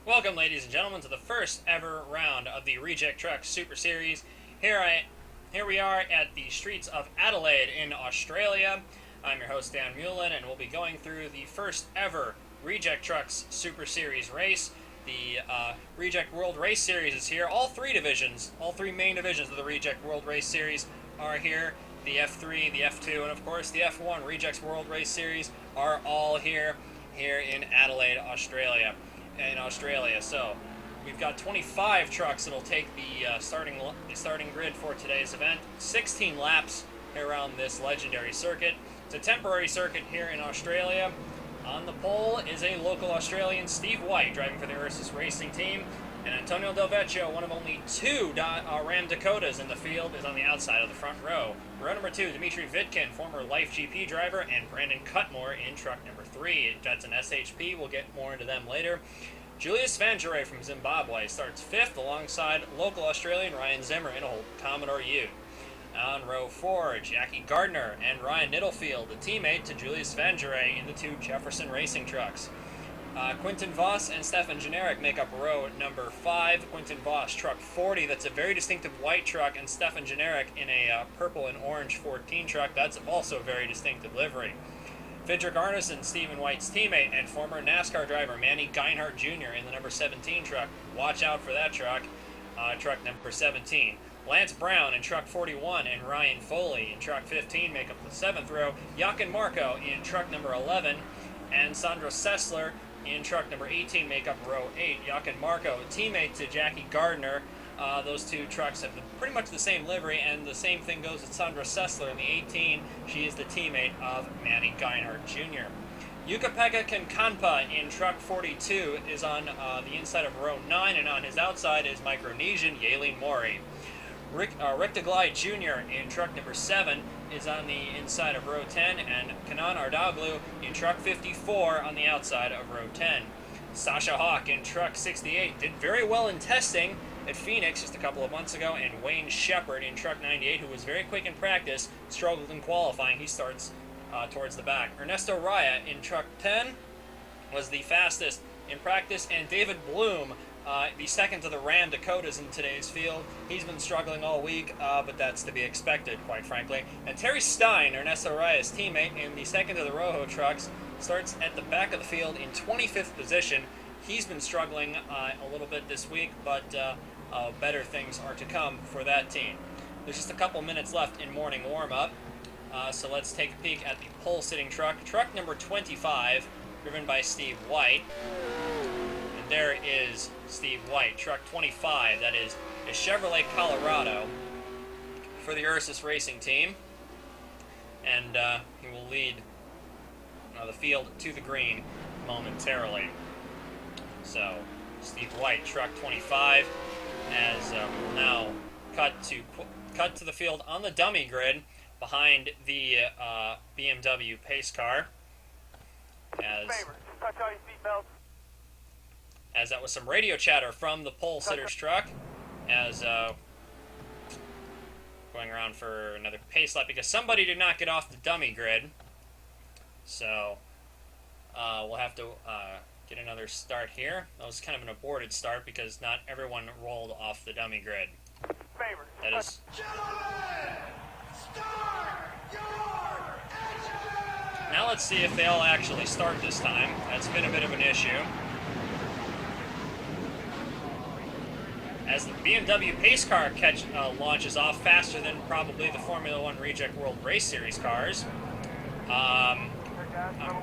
Welcome, ladies and gentlemen, to the first ever round of the Rejectrucks Super Series. Here we are at the streets of Adelaide in Australia. I'm your host, Dan Mullen, and we'll be going through the first ever Rejectrucks Super Series race. The Reject World Race Series is here. All three main divisions of the Reject World Race Series are here. The F3, the F2, and of course the F1 Rejects World Race Series are all here in Adelaide, Australia. So we've got 25 trucks that'll take the starting grid for today's event. 16 laps around this legendary circuit. It's a temporary circuit here in Australia. On the pole is a local Australian, Steve White, driving for the Ursus Racing Team. And Antonio Del Vecchio, one of only two Ram Dakotas in the field, is on the outside of the front row. Row number 2, Dimitri Vitkin, former Life GP driver, and Brandon Cutmore in truck number 3. That's an SHP. We'll get more into them later. Julius Vangeray from Zimbabwe starts 5th alongside local Australian Ryan Zimmer in a Commodore U. On row 4, Jackie Gardner and Ryan Nittlefield, a teammate to Julius Vangeray in the 2 Jefferson Racing trucks. Quinton Voss and Stefan Generic make up row number 5. Quinton Voss, truck 40, that's a very distinctive white truck, and Stefan Generic in a purple and orange 14 truck, that's also a very distinctive livery. Fidrick Arneson, Stephen White's teammate, and former NASCAR driver Manny Geinhardt Jr. in the number 17 truck. Watch out for that truck, truck number 17. Lance Brown in truck 41 and Ryan Foley in truck 15 make up the 7th row. Jochen Marco in truck number 11 and Sandro Sessler in truck number 18 make up row 8. Jochen Marco, teammate to Jackie Gardner. Those two trucks have pretty much the same livery, and the same thing goes with Sandra Sessler in the 18. She is the teammate of Manny Geinhardt Jr. Yuka-Pekka Kankanpa in truck 42 is on the inside of row 9, and on his outside is Micronesian Yaelin Mori. Rick DeGlide Jr. in truck number 7 is on the inside of row 10, and Kanan Ardaglu in truck 54 on the outside of row 10. Sasha Hawk in truck 68 did very well in testing at Phoenix just a couple of months ago, and Wayne Shepard in truck 98, who was very quick in practice, struggled in qualifying. He starts towards the back. Ernesto Raya in truck 10 was the fastest in practice, and David Bloom, the second to the Ram Dakotas in today's field. He's been struggling all week, but that's to be expected, quite frankly. And Terry Stein, Ernesto Raya's teammate in the second to the Rojo trucks, starts at the back of the field in 25th position. He's been struggling a little bit this week, but better things are to come for that team. There's just a couple minutes left in morning warm-up, so let's take a peek at the pole-sitting truck. Truck number 25, driven by Steve White. And there is Steve White, truck 25. That is a Chevrolet Colorado for the Ursus Racing Team. And he will lead the field to the green momentarily. So, Steve White, truck 25, as we'll now cut to the field on the dummy grid behind the BMW pace car. As that was some radio chatter from the pole sitter's truck, as going around for another pace lap because somebody did not get off the dummy grid. So we'll have to get another start here. That was kind of an aborted start because not everyone rolled off the dummy grid. That is. Gentlemen, start your engine! Now let's see if they all actually start this time. That's been a bit of an issue. As the BMW pace car launches off faster than probably the Formula One Reject World Race Series cars. I'm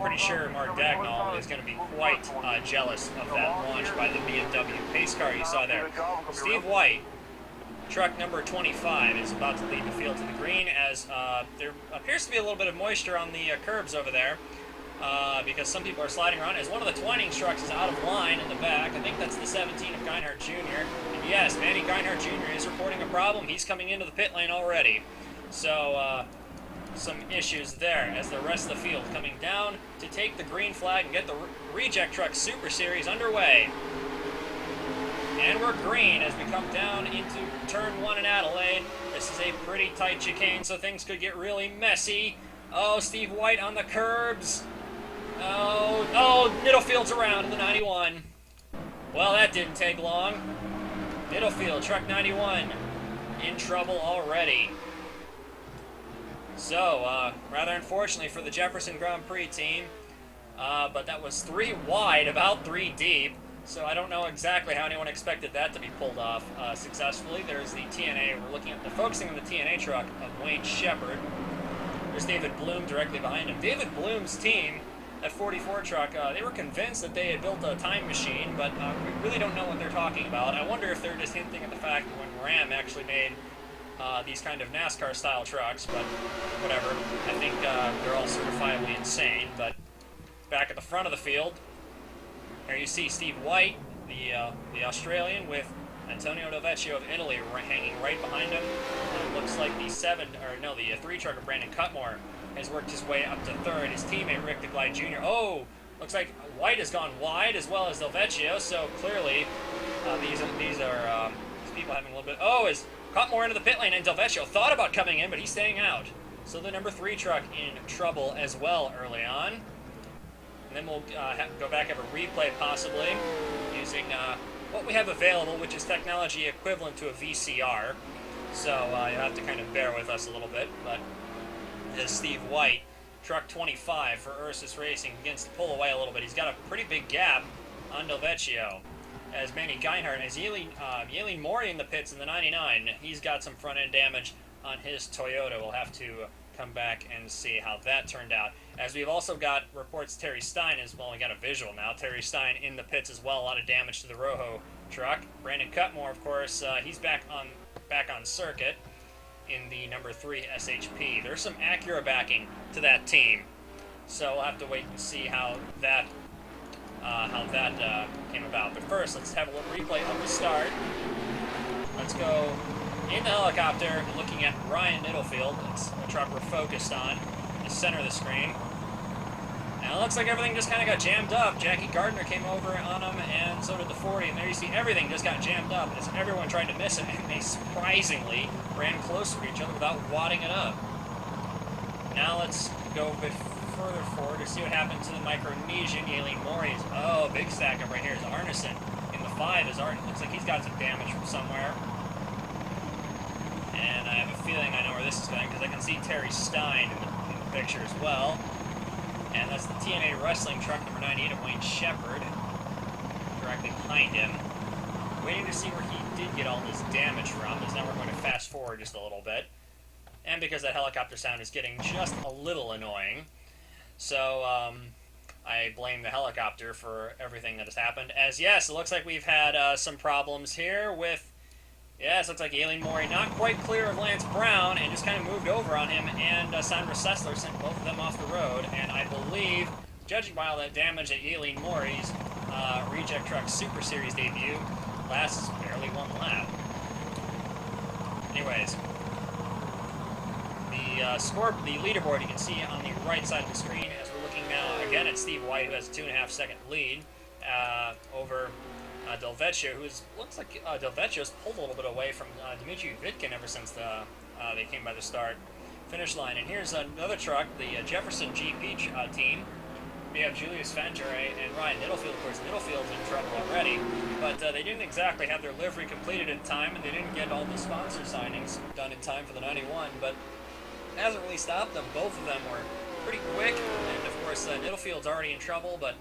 pretty sure Mark Dagnall is going to be quite jealous of that launch by the BMW pace car you saw there. Steve White, truck number 25, is about to lead the field to the green as there appears to be a little bit of moisture on the curbs over there because some people are sliding around as one of the Twinings trucks is out of line in the back. I think that's the 17 of Geinhardt Jr. And yes, Manny Geinhardt Jr. is reporting a problem. He's coming into the pit lane already. So, some issues there as the rest of the field coming down to take the green flag and get the Rejectrucks Super Series underway. And we're green as we come down into turn 1 in Adelaide. This is a pretty tight chicane, so things could get really messy. Oh, Steve White on the curbs. Oh, Nittlefield's around in the 91. Well, that didn't take long. Middlefield, truck 91, in trouble already. So, rather unfortunately for the Jefferson Grand Prix team, but that was 3 wide, about 3 deep. So I don't know exactly how anyone expected that to be pulled off successfully. There's the TNA. We're focusing on the TNA truck of Wayne Shepherd. There's David Bloom directly behind him. David Bloom's team, that 44 truck, they were convinced that they had built a time machine, but we really don't know what they're talking about. I wonder if they're just hinting at the fact that when Ram actually made these kind of NASCAR-style trucks, but whatever. I think they're all certifiably insane. But back at the front of the field, here you see Steve White, the Australian, with Antonio Delvecchio of Italy hanging right behind him. It looks like the 3 truck of Brandon Cutmore has worked his way up to 3rd. His teammate Rick DeGlide Jr. Oh, looks like White has gone wide as well as Delvecchio. So clearly, these are people having a little bit. Oh, is Cutmore into the pit lane, and Delvecchio thought about coming in, but he's staying out. So the number 3 truck in trouble as well early on. And then we'll go back over replay possibly using what we have available, which is technology equivalent to a VCR. So you'll have to kind of bear with us a little bit. But as Steve White, truck 25 for Ursus Racing, begins to pull away a little bit. He's got a pretty big gap on Delvecchio. As Manny Geinhardt, as Yelene Mori in the pits in the 99, he's got some front-end damage on his Toyota. We'll have to come back and see how that turned out. As we've also got reports Terry Stein as well. We got a visual now. Terry Stein in the pits as well. A lot of damage to the Rojo truck. Brandon Cutmore, of course, he's back on circuit in the number 3 SHP. There's some Acura backing to that team, so we'll have to wait and see how that came about. But first, let's have a little replay of the start. Let's go in the helicopter, looking at Ryan Middlefield. That's the truck we're focused on, the center of the screen. Now it looks like everything just kind of got jammed up. Jackie Gardner came over on him, and so did the 40. And there you see everything just got jammed up as everyone tried to miss it, and they surprisingly ran closer to each other without wadding it up. Now let's go a bit further forward to see what happened to the Micronesian Yelene Mori. Oh, big stack up right here is Arneson. In the 5 is Arneson. Looks like he's got some damage from somewhere. And I have a feeling I know where this is going because I can see Terry Stein in the picture as well. And that's the TNA Wrestling truck number 98 of Wayne Shepherd directly behind him. Waiting to see where he did get all this damage from, because now we're going to fast forward just a little bit. And because that helicopter sound is getting just a little annoying. So, I blame the helicopter for everything that has happened. As, yes, it looks like we've had some problems here with... Yes, looks like Yelene Mori not quite clear of Lance Brown and just kind of moved over on him, and Sandra Sessler sent both of them off the road. And I believe, judging by all that damage at Yelene Mori's Rejectrucks Super Series debut, lasts barely 1 lap. Anyways, the leaderboard you can see on the right side of the screen as we're looking now again at Steve White, who has a 2.5 second lead over Delvecchio, looks like Delvecchio's pulled a little bit away from Dmitry Vitkin ever since they came by the start finish line. And here's another truck, the Jefferson GP team. We have Julius Fangere and Ryan Middlefield. Of course, Middlefield's in trouble already, but they didn't exactly have their livery completed in time, and they didn't get all the sponsor signings done in time for the 91, but it hasn't really stopped them. Both of them were pretty quick, and of course, Middlefield's already in trouble, but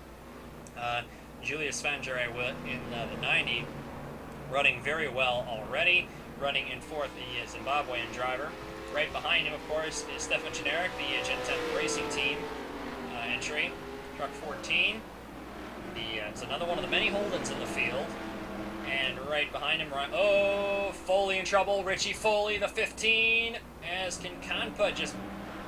Julius Fangere in the 90 running very well already, running in 4th, the Zimbabwean driver. Right behind him, of course, is Stefan Generic, the Gen 10 Racing Team entry. Truck 14. It's another one of the many hold-ins in the field. And right behind him, Foley in trouble. Richie Foley, the 15, as Kinkanpa just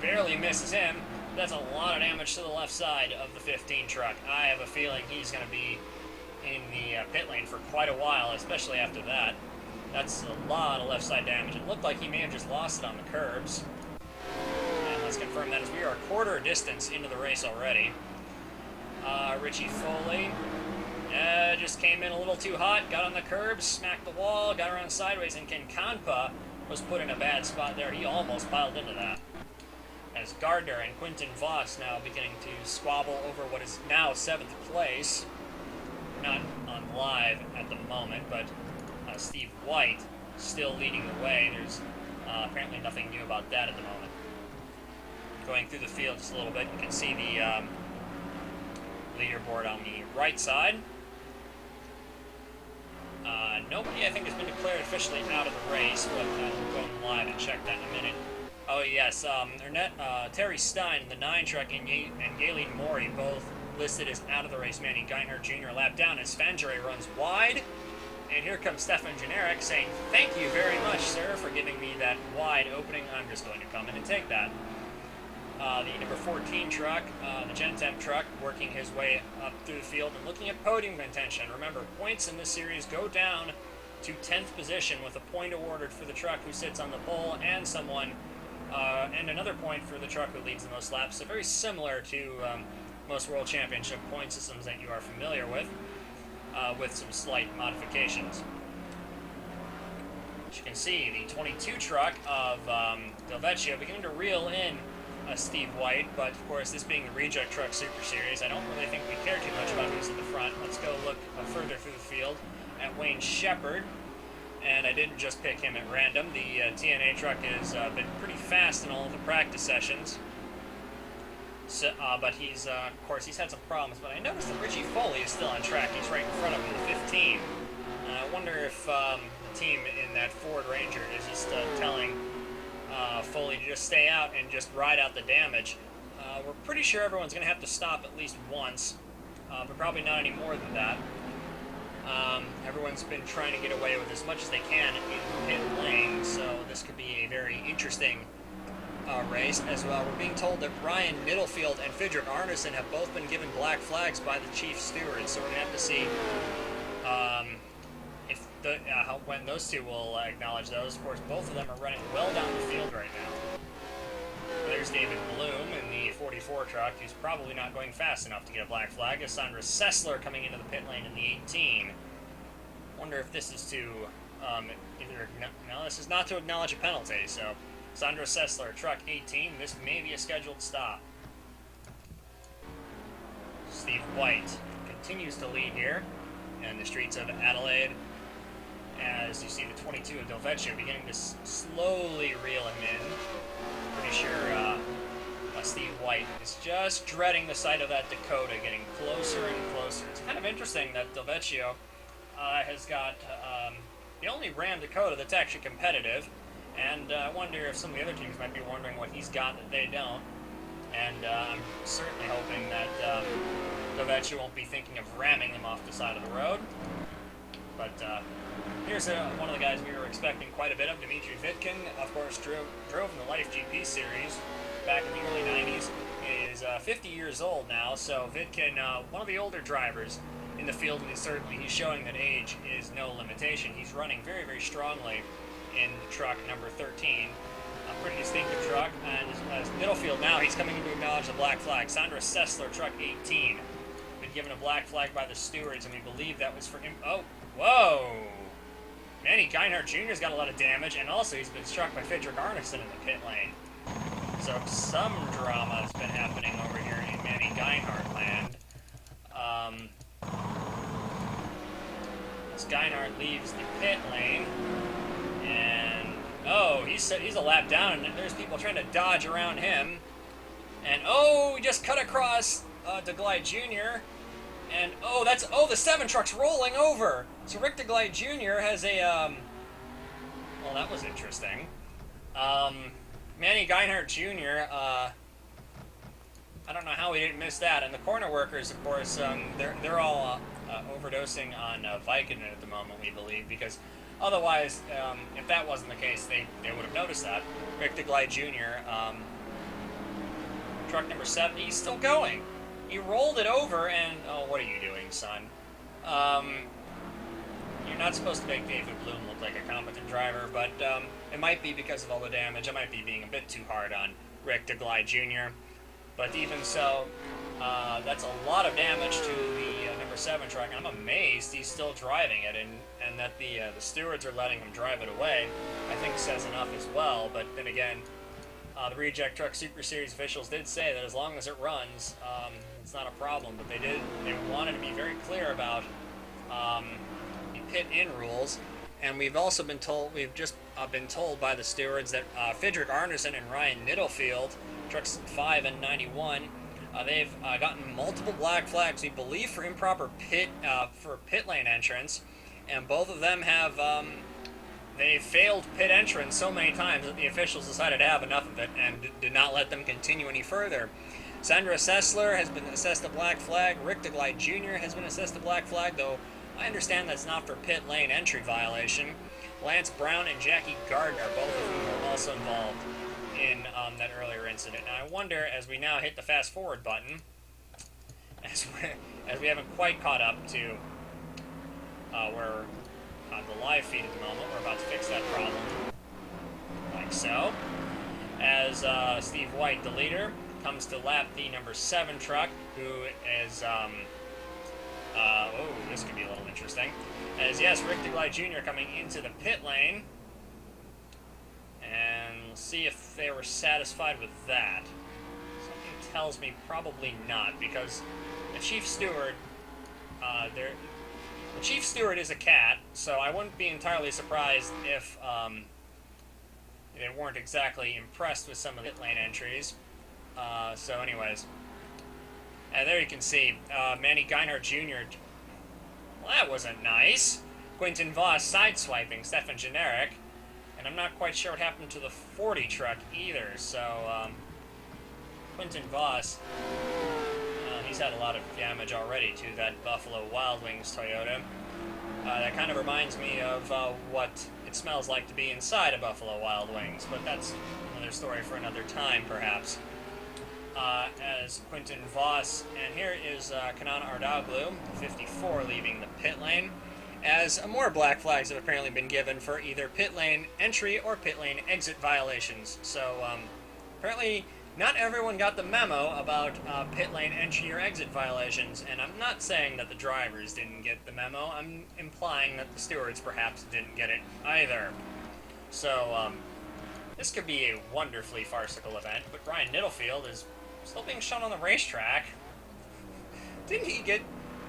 barely misses him. That's a lot of damage to the left side of the 15 truck. I have a feeling he's going to be in the pit lane for quite a while, especially after that. That's a lot of left side damage. It looked like he may have just lost it on the curbs. And let's confirm that as we are a quarter distance into the race already. Richie Foley just came in a little too hot, got on the curbs, smacked the wall, got around sideways, and Kinkanpa was put in a bad spot there. He almost piled into that. As Gardner and Quinton Voss now beginning to squabble over what is now 7th place. Not on live at the moment, but Steve White still leading the way. There's apparently nothing new about that at the moment. Going through the field just a little bit, you can see the leaderboard on the right side. Nobody, I think, has been declared officially out of the race, but we'll go live and check that in a minute. Oh, yes, Terry Stein, the 9 truck, and Galen Morey both listed as out of the race. Manny Geinhardt Jr. lap down as Svanjare runs wide. And here comes Stefan Janarek saying, "Thank you very much, sir, for giving me that wide opening. I'm just going to come in and take that." The number 14 truck, the Gen Temp truck, working his way up through the field and looking at podium contention. Remember, points in this series go down to 10th position with a point awarded for the truck who sits on the pole and and another point for the truck who leads the most laps. So very similar to most World Championship point systems that you are familiar with some slight modifications. As you can see, the 22 truck of Del Vecchio beginning to reel in Steve White, but of course, this being the Rejectrucks Super Series, I don't really think we care too much about who's at the front. Let's go look further through the field at Wayne Shepherd, and I didn't just pick him at random. The TNA truck has been pretty fast in all of the practice sessions, so, but he's, of course, he's had some problems, but I noticed that Richie Foley is still on track. He's right in front of him in 15. I wonder if the team in that Ford Ranger is just telling Foley to just stay out and just ride out the damage. We're pretty sure everyone's going to have to stop at least once, but probably not any more than that. Everyone's been trying to get away with as much as they can in pit lane, so this could be a very interesting race as well. We're being told that Ryan Middlefield and Frederick Arneson have both been given black flags by the chief steward, so we're going to have to see when those two will acknowledge those. Of course, both of them are running well down the field right now. There's David Bloom in the 44 truck, who's probably not going fast enough to get a black flag. Sandra Sessler coming into the pit lane in the 18. Wonder if this is to no, this is not to acknowledge a penalty. So Sandra Sessler, truck 18. This may be a scheduled stop. Steve White continues to lead here in the streets of Adelaide, as you see the 22 of Del Vecchio beginning to slowly reel him in. Pretty sure Steve White is just dreading the sight of that Dakota getting closer and closer. It's kind of interesting that Del Vecchio has got the only Ram Dakota that's actually competitive, and I wonder if some of the other teams might be wondering what he's got that they don't. And I'm certainly hoping that Del Vecchio won't be thinking of ramming them off the side of the road. But here's one of the guys we were expecting quite a bit of, Dmitry Vitkin. Of course, drove in the Life GP series back in the early 90s. He is 50 years old now, so Vitkin, one of the older drivers in the field, and he's showing that age is no limitation. He's running very, very strongly in truck number 13. A pretty distinctive truck, and as Middlefield now, he's coming in to acknowledge the black flag. Sandra Sessler, truck 18, been given a black flag by the stewards, and we believe that was for him. Oh, whoa! Manny Geinhardt Jr.'s got a lot of damage, and also he's been struck by Frederick Arneson in the pit lane. So some drama has been happening over here in Manny Geinhardt land. As Geinhardt leaves the pit lane, and oh, he's a lap down, and there's people trying to dodge around him. And oh, we just cut across DeGlide Jr. And the 7 truck's rolling over. So Rick DeGlide Jr. has a well, that was interesting. Manny Geinhardt Jr. I don't know how we didn't miss that. And the corner workers, of course, they're all overdosing on Vicodin at the moment, we believe, because otherwise, if that wasn't the case, they would have noticed that. Rick DeGlide Jr., truck number 7, he's still going. He rolled it over, and oh, what are you doing, son? You're not supposed to make David Bloom look like a competent driver, but it might be because of all the damage. I might be being a bit too hard on Rick DeGlide Jr., but even so, that's a lot of damage to the number 7 truck. I'm amazed he's still driving it, and that the stewards are letting him drive it away, I think says enough as well. But then again, the Rejectrucks Super Series officials did say that as long as it runs, it's not a problem. But they wanted to be very clear about the pit-in rules, and we've also been told been told by the stewards that Fidrick Arneson and Ryan Nittlefield, trucks 5 and 91, they've gotten multiple black flags, we believe, for improper pit lane entrance, and both of them have they failed pit entrance so many times that the officials decided to have enough of it and did not let them continue any further. Sandra Sessler has been assessed a black flag. Rick DeGlide Jr. has been assessed a black flag, though I understand that's not for pit lane entry violation. Lance Brown and Jackie Gardner, both of whom were also involved in that earlier incident. Now I wonder, as we now hit the fast forward button, as we haven't quite caught up to where the live feed at the moment, we're about to fix that problem, like so. As Steve White, the leader, comes to lap the number 7 truck, who is, oh, this could be a little interesting. As, yes, Rick DeGlide Jr. coming into the pit lane, and we'll see if they were satisfied with that. Something tells me probably not, because the chief steward, the chief steward is a cat, so I wouldn't be entirely surprised if they weren't exactly impressed with some of the pit lane entries. So anyways, there you can see Manny Geinhardt Jr. Well, that wasn't nice. Quentin Voss sideswiping Stefan Generic, and I'm not quite sure what happened to the 40 truck either. So Quentin Voss, he's had a lot of damage already to that Buffalo Wild Wings Toyota. That kind of reminds me of what it smells like to be inside a Buffalo Wild Wings, but that's another story for another time, perhaps. As Quentin Voss, and here is Kanan Ardaglu, 54, leaving the pit lane, as more black flags have apparently been given for either pit lane entry or pit lane exit violations. So apparently not everyone got the memo about pit lane entry or exit violations, and I'm not saying that the drivers didn't get the memo. I'm implying that the stewards perhaps didn't get it either. So this could be a wonderfully farcical event, but Ryan Nittlefield is still being shown on the racetrack. Didn't he get...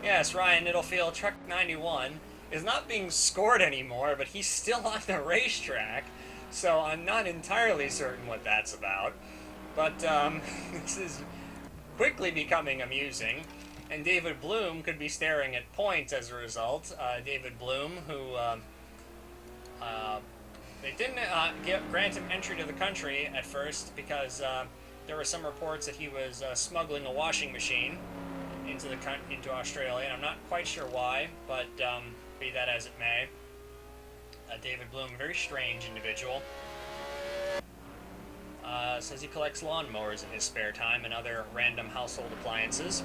Yes, Ryan Nittlefield, truck 91, is not being scored anymore, but he's still on the racetrack, so I'm not entirely certain what that's about. But this is quickly becoming amusing, and David Bloom could be staring at points as a result. David Bloom, who they didn't grant him entry to the country at first because there were some reports that he was smuggling a washing machine into Australia, and I'm not quite sure why, but be that as it may. David Bloom, very strange individual. Says he collects lawnmowers in his spare time and other random household appliances.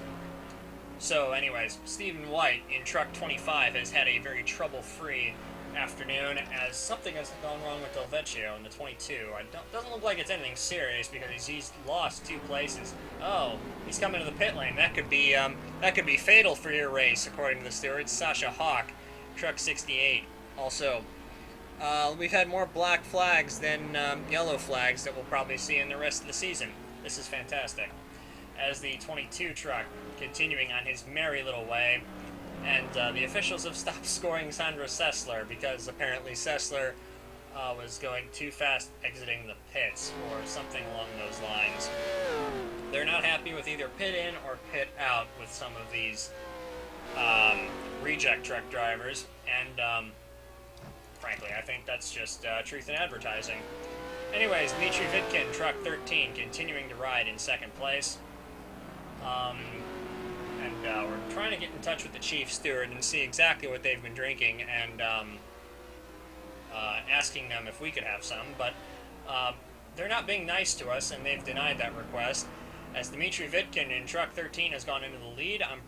So anyways, Stephen White in truck 25 has had a very trouble-free afternoon, as something has gone wrong with Del Vecchio in the 22. Doesn't look like it's anything serious because he's lost 2 places. Oh, he's coming to the pit lane. That could be fatal for your race, according to the stewards. Sasha Hawk, truck 68. Also, we've had more black flags than yellow flags that we'll probably see in the rest of the season. This is fantastic. As the 22 truck continuing on his merry little way, and the officials have stopped scoring Sandra Sessler because apparently Sessler was going too fast exiting the pits or something along those lines. They're not happy with either pit in or pit out with some of these reject truck drivers, and frankly, I think that's just truth in advertising. Anyways, Dmitry Vitkin, truck 13, continuing to ride in 2nd place. And we're trying to get in touch with the chief steward and see exactly what they've been drinking, and asking them if we could have some, but they're not being nice to us, and they've denied that request. As Dmitry Vitkin in truck 13 has gone into the lead, I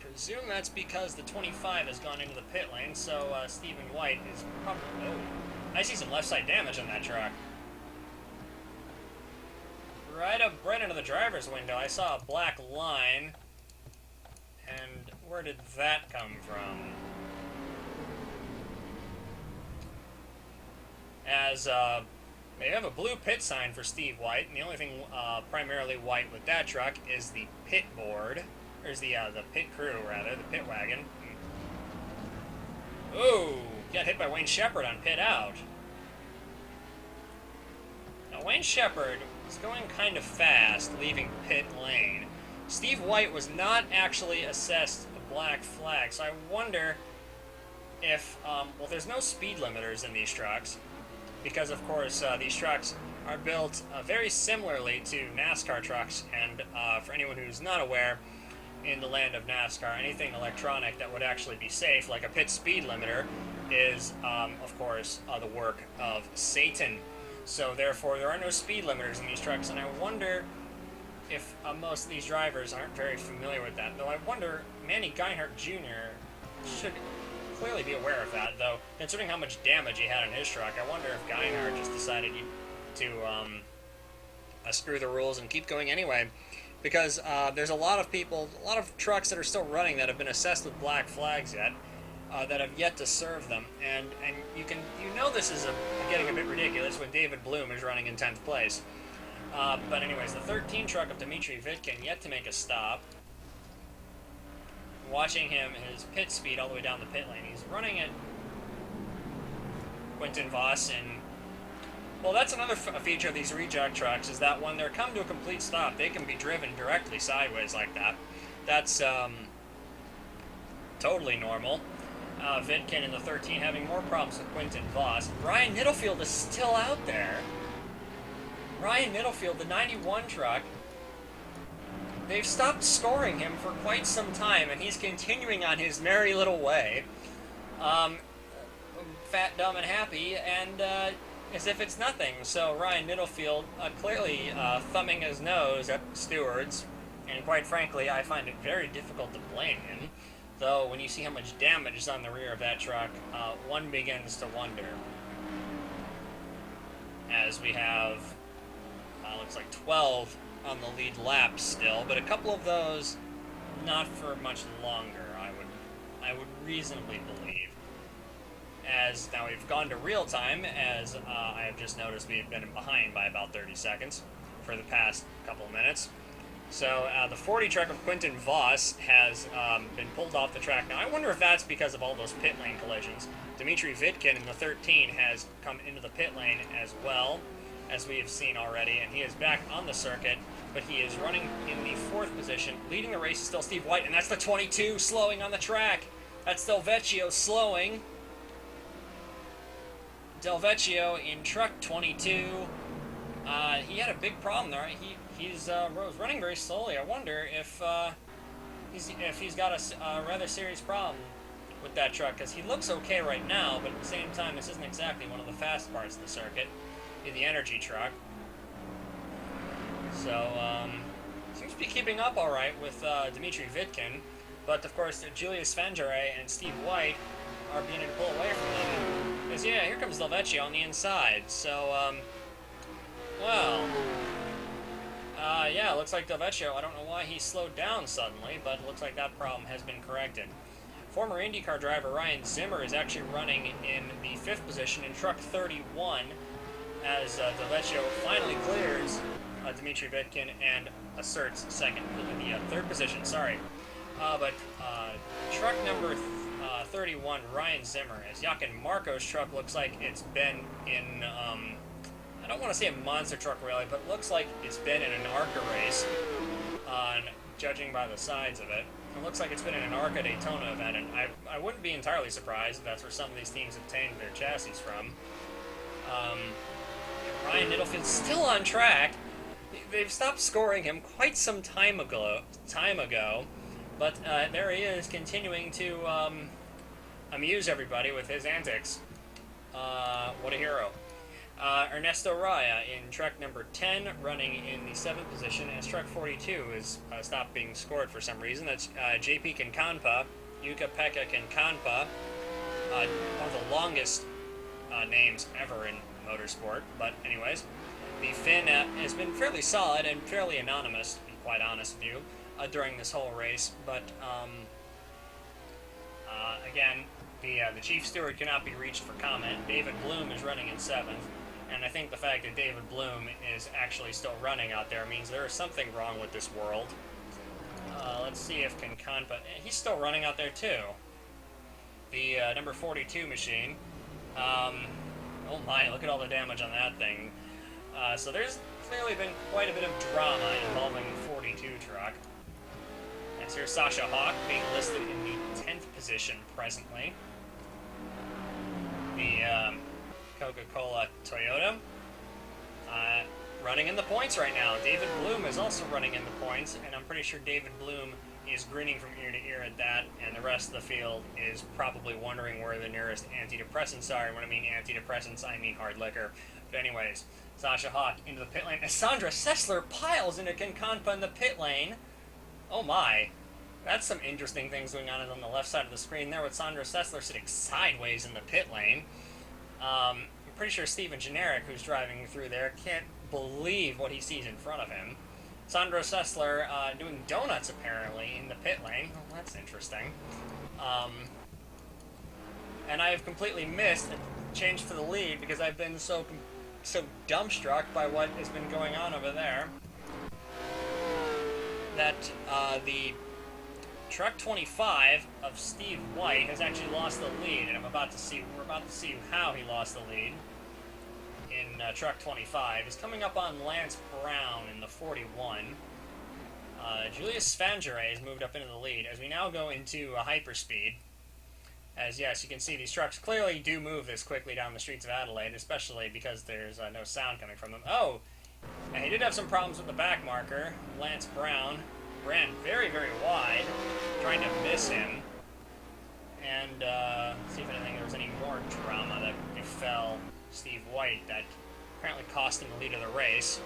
presume that's because the 25 has gone into the pit lane, so Stephen White is probably... Oh, I see some left side damage on that truck. Right into the driver's window, I saw a black line. And where did that come from? As they have a blue pit sign for Steve White, and the only thing primarily white with that truck is the pit board, or is the pit crew rather, the pit wagon. Ooh, got hit by Wayne Shepherd on pit out. Now, Wayne Shepherd was going kind of fast, leaving pit lane. Steve White was not actually assessed a black flag, so I wonder if, well, there's no speed limiters in these trucks, because, of course, these trucks are built very similarly to NASCAR trucks, and for anyone who's not aware, in the land of NASCAR, anything electronic that would actually be safe, like a pit speed limiter, is, of course, the work of Satan. So, therefore, there are no speed limiters in these trucks, and I wonder if most of these drivers aren't very familiar with that. Though I wonder, Manny Geinhardt Jr. should clearly be aware of that, though, considering how much damage he had on his truck, I wonder if Geinhardt just decided to screw the rules and keep going anyway. Because there's a lot of trucks that are still running that have been assessed with black flags yet, that have yet to serve them, and you know this is getting a bit ridiculous when David Bloom is running in 10th place. But anyways, the 13 truck of Dmitry Vitkin yet to make a stop. Watching him, his pit speed all the way down the pit lane. He's running at Quentin Voss, and well, that's another feature of these reject trucks, is that when they're come to a complete stop, they can be driven directly sideways like that. That's totally normal. Vitkin in the 13 having more problems with Quentin Voss. Ryan Nittlefield is still out there. Ryan Nittlefield, the 91 truck, they've stopped scoring him for quite some time, and he's continuing on his merry little way. Fat, dumb, and happy, and as if it's nothing. So Ryan Nittlefield clearly thumbing his nose at stewards, and quite frankly, I find it very difficult to blame him. Though, when you see how much damage is on the rear of that truck, one begins to wonder. As we have, looks like 12 on the lead lap still, but a couple of those not for much longer, I would reasonably believe. As now we've gone to real time, as I have just noticed we've been behind by about 30 seconds for the past couple of minutes. So the 40 truck of Quentin Voss has been pulled off the track. Now I wonder if that's because of all those pit lane collisions. Dmitry Vitkin in the 13 has come into the pit lane as well, as we have seen already, and he is back on the circuit, but he is running in the 4th position. Leading the race is still Steve White, and that's the 22 slowing on the track. That's Del Vecchio slowing. Del Vecchio in truck 22. He had a big problem there. He's running very slowly. I wonder if he's got a rather serious problem with that truck, because he looks okay right now, but at the same time, this isn't exactly one of the fast parts of the circuit in the energy truck. So, seems to be keeping up all right with Dmitry Vitkin, but of course, Julius Svanjare and Steve White are beginning to pull away from them. Because, yeah, here comes Del Vecchio on the inside. So, well, yeah, it looks like Del Vecchio, I don't know why he slowed down suddenly, but it looks like that problem has been corrected. Former IndyCar driver Ryan Zimmer is actually running in the 5th position in truck 31, as Del Vecchio finally clears Dmitry Vitkin and asserts the 3rd position, sorry. But truck number 31, Ryan Zimmer, as Jochen Marco's truck looks like it's been in, I don't want to say a monster truck rally, but it looks like it's been in an ARCA race, judging by the sides of it. It looks like it's been in an ARCA Daytona event, and I wouldn't be entirely surprised if that's where some of these teams obtained their chassis from. Ryan Nittlefield's still on track. They've stopped scoring him quite some time ago, but there he is, continuing to amuse everybody with his antics. What a hero. Ernesto Raya in truck number 10, running in the 7th position, as truck 42 is stopped being scored for some reason. That's JP Kinkanpa, Yuka-Pekka Kinkanpa, one of the longest names ever in motorsport. But anyways, the Finn has been fairly solid and fairly anonymous, to be quite honest with you, during this whole race. But again, the chief steward cannot be reached for comment. David Bloom is running in 7th. And I think the fact that David Bloom is actually still running out there means there is something wrong with this world. Let's see if Kinkanpa... He's still running out there, too. the number 42 machine. Oh my, look at all the damage on that thing. So there's clearly been quite a bit of drama involving the 42 truck. And here's Sasha Hawk being listed in the 10th position presently. The Coca-Cola Toyota running in the points right now. David Bloom is also running in the points, and I'm pretty sure David Bloom is grinning from ear to ear at that, and the rest of the field is probably wondering where the nearest antidepressants are. And when I mean antidepressants, I mean hard liquor. But anyways, Sasha Hawk into the pit lane as Sandra Sessler piles into Kinconpa in the pit lane. Oh my. That's some interesting things going on the left side of the screen there with Sandra Sessler sitting sideways in the pit lane. I'm pretty sure Steven Generic, who's driving through there, can't believe what he sees in front of him. Sandra Sessler doing donuts, apparently, in the pit lane. Well, that's interesting. And I have completely missed a change for the lead because I've been so dumbstruck by what has been going on over there that the truck 25 of Steve White has actually lost the lead, and we're about to see how he lost the lead in truck 25. He's coming up on Lance Brown in the 41. Julius Svangere has moved up into the lead as we now go into hyperspeed. As yes, you can see these trucks clearly do move this quickly down the streets of Adelaide, especially because there's no sound coming from them. Oh, and he did have some problems with the back marker. Lance Brown ran very, very wide, trying to miss him. And see if anything there was any more drama that befell Steve White that apparently cost him the lead of the race.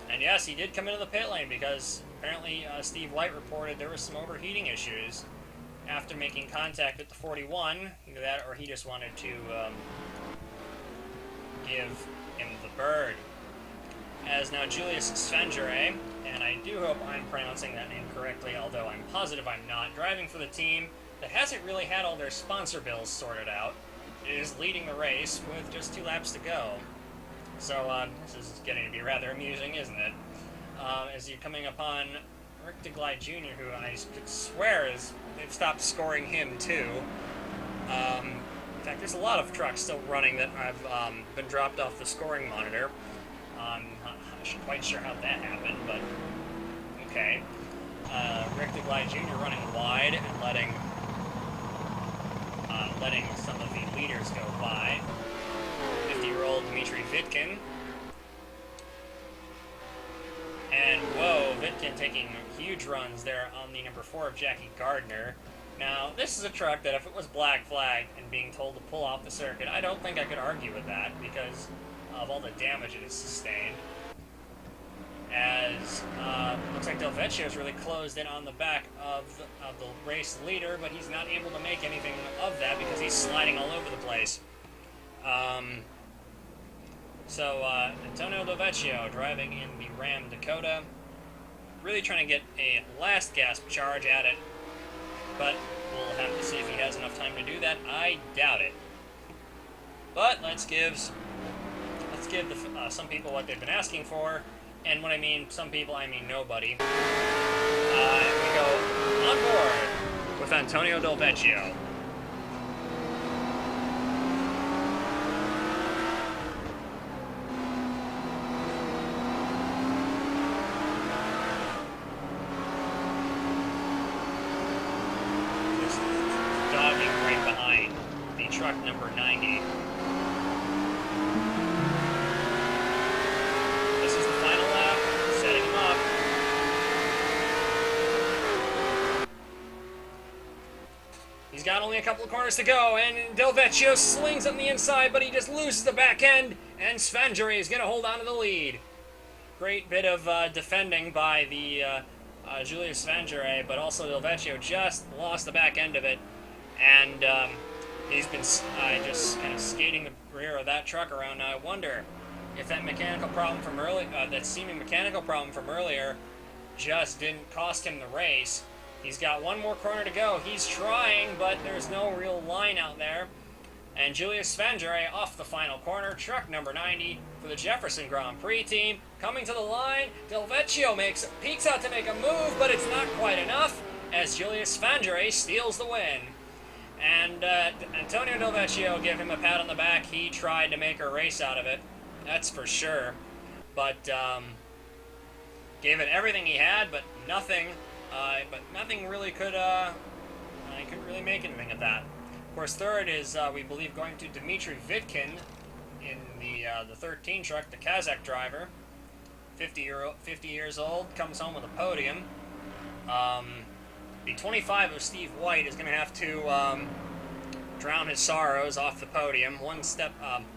And yes, he did come into the pit lane because apparently Steve White reported there was some overheating issues after making contact with the 41. Either that or he just wanted to give him the bird. As now Julius Svangere, and I do hope I'm pronouncing that name correctly, although I'm positive I'm not, driving for the team that hasn't really had all their sponsor bills sorted out, is leading the race with just 2 laps to go. So this is getting to be rather amusing, isn't it? As you're coming upon Rick DeGlide Jr., who I could swear they've stopped scoring him too. In fact, there's a lot of trucks still running that have been dropped off the scoring monitor. I'm not quite sure how that happened, but okay. Rick DeGlide Jr. running wide and letting some of the leaders go by. 50-year-old Dmitry Vitkin. And whoa, Vitkin taking huge runs there on the number 4 of Jackie Gardner. Now, this is a truck that if it was black flag and being told to pull off the circuit, I don't think I could argue with that because of all the damage it has sustained. As looks like Del Vecchio's really closed in on the back of the race leader, but he's not able to make anything of that because he's sliding all over the place. So Antonio Del Vecchio driving in the Ram Dakota, really trying to get a last gasp charge at it, but we'll have to see if he has enough time to do that. I doubt it. But let's give some people what they've been asking for, and when I mean some people, I mean nobody. We go on board with Antonio Del Vecchio. Just dogging right behind the truck number 90. He's got only a couple of corners to go, and Del Vecchio slings on the inside, but he just loses the back end, and Svangere is going to hold on to the lead. Great bit of defending by the Julius Svangere, but also Del Vecchio just lost the back end of it, and he's been just kind of skating the rear of that truck around. Now I wonder if that mechanical problem from earlier, that seeming mechanical problem from earlier, just didn't cost him the race. He's got one more corner to go. He's trying, but there's no real line out there. And Julius Svangere off the final corner. Truck number 90 for the Jefferson Grand Prix team. Coming to the line. Del Vecchio peeks out to make a move, but it's not quite enough. as Julius Fangere steals the win. And Antonio Del Vecchio gave him a pat on the back. He tried to make a race out of it, that's for sure. But gave it everything he had, but nothing. Nothing really could. He couldn't really make anything of that. Of course, third is we believe going to Dmitry Vitkin in the 13 truck, the Kazakh driver. 50 years old, comes home with a podium. The 25 of Steve White is going to have to drown his sorrows off the podium. One step,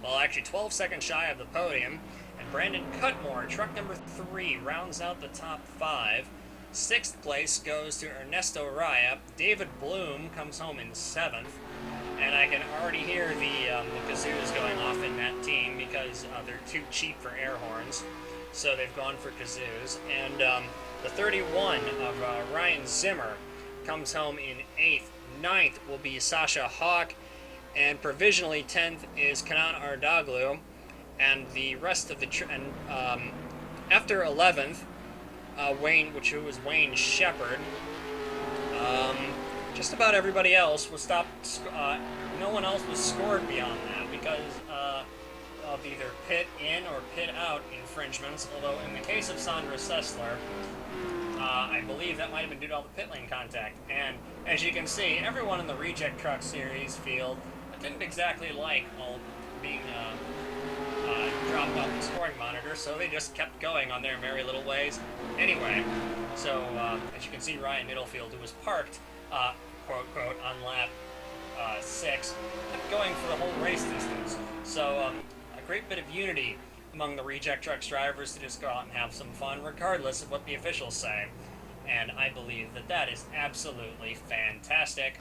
actually 12 seconds shy of the podium. And Brandon Cutmore, truck number 3, rounds out the top 5. 6th place goes to Ernesto Raya. David Bloom comes home in 7th. And I can already hear the kazoos going off in that team because they're too cheap for air horns. So they've gone for kazoos. And the 31 of Ryan Zimmer comes home in 8th. 9th will be Sasha Hawk. And provisionally 10th is Kanan Ardaglu. And the rest of the... after 11th, who was Wayne Shepard. Just about everybody else was stopped. No one else was scored beyond that because of either pit in or pit out infringements. Although in the case of Sandra Sessler, I believe that might have been due to all the pit lane contact. And as you can see, everyone in the Rejectrucks series field didn't exactly like all being dropped off the scoring monitor, so they just kept going on their merry little ways. Anyway, so as you can see, Ryan Middlefield, who was parked, quote, quote, on lap 6, kept going for the whole race distance. So a great bit of unity among the Rejectrucks drivers to just go out and have some fun, regardless of what the officials say. And I believe that that is absolutely fantastic.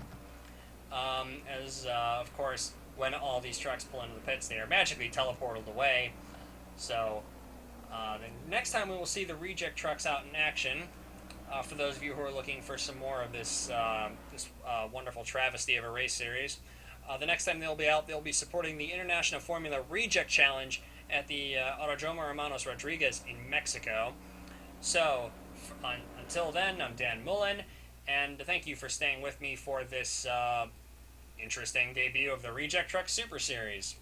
Of course, when all these trucks pull into the pits, they are magically teleported away. So, the next time we will see the Rejectrucks out in action, for those of you who are looking for some more of this wonderful travesty of a race series, the next time they'll be out, they'll be supporting the International Formula Reject Challenge at the Autodromo Hermanos Rodriguez in Mexico. So, until then, I'm Dan Mullen, and thank you for staying with me for this interesting debut of the Rejectrucks Super Series.